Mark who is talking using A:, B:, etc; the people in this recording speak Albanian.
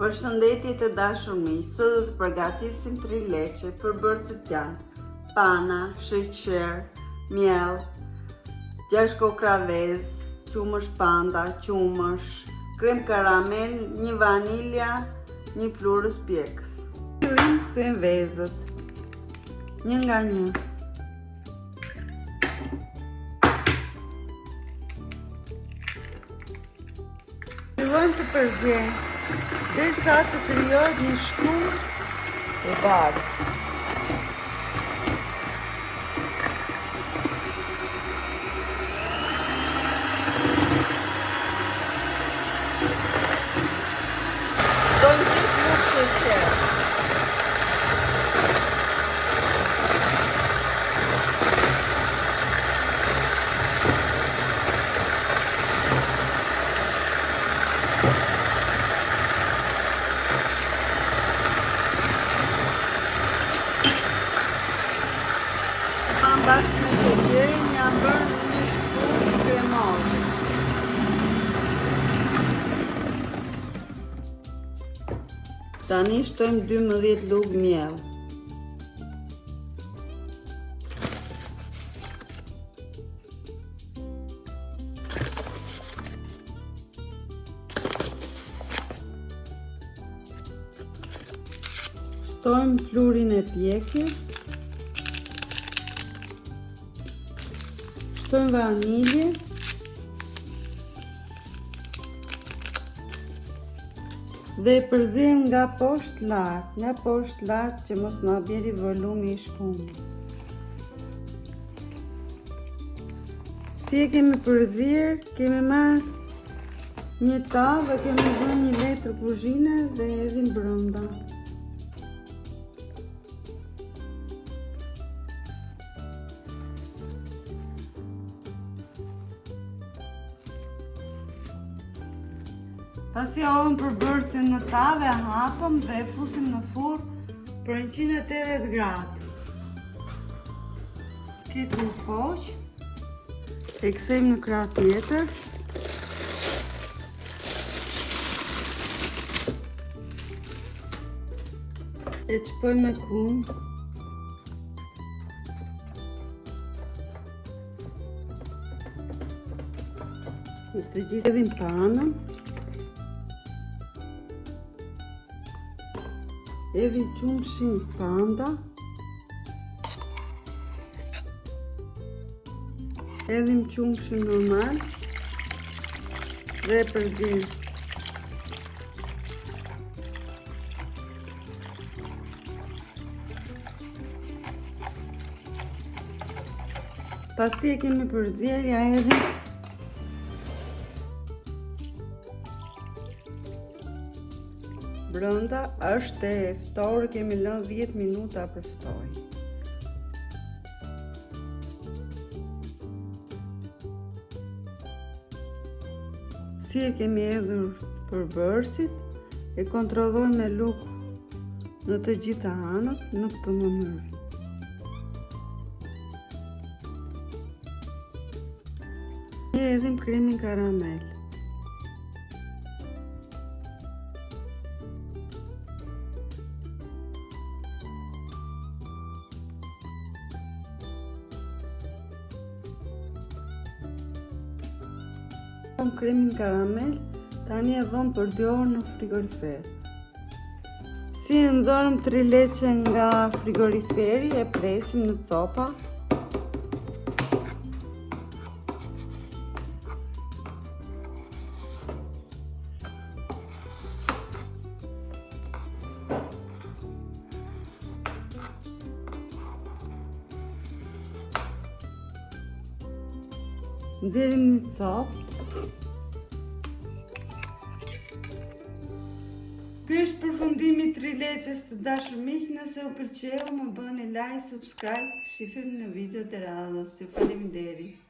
A: Përshëndetje të dashur miq, sot do të përgatisim trileçe. Përbërësit janë pana, sheqer, miell, 6 kokra vezë, qumësh panda, qumësh, krem karamel, 1 vanilja, 1 plurës pjekës. Fillim them vezët, 1 nga 1. Fillojmë të përzjejmë derisa të krijohet një shkruaj e bardhë. Shtojmë të pluhur sheqer. Bashkë me sheqerin jam bërë një shkruaj kremoz. Tani shtojmë 12 lugë miell. Shtojmë plurin e pjekës. Shtojmë vanilje. Dhe përzim nga poshtë lart, që mos na bjeri volumi i shkumit. Si e kemi përzir, kemi marrë një tavë dhe kemi dhënë një letër kuzhine dhe edhim brenda. Pasi hodhëm përbërësin në tavë, hapëm dhe e fusim në furrë për 180 gradë. Këtë u poq, e kthejmë në krah tjetër. E çpojmë me kumë. Të gjithë edhim panën. Edhim qumshin panda. Edhim qumshin normal. Dhe përzim. Pasi e kemi përzir, ja edhim brenda. Është e ftohtë, kemi lënë 10 minuta për ftoj. Si e kemi hedhur përbërësit, e kontrollojmë me lukë në të gjitha anët në këtë mënyrë. Ne edhim kremin karamel. Kremin karamel, tani e vëmë për 2 orë në frigorifer. Si e nxorëm trileçe nga frigoriferi, e presim në copa. Nxjerrim një copë. Ky është përfundimi i trileçes të dashur miq. Nëse u pëlqeu, më bëni like, subscribe, shifim në video të radhës. Ju faleminderit.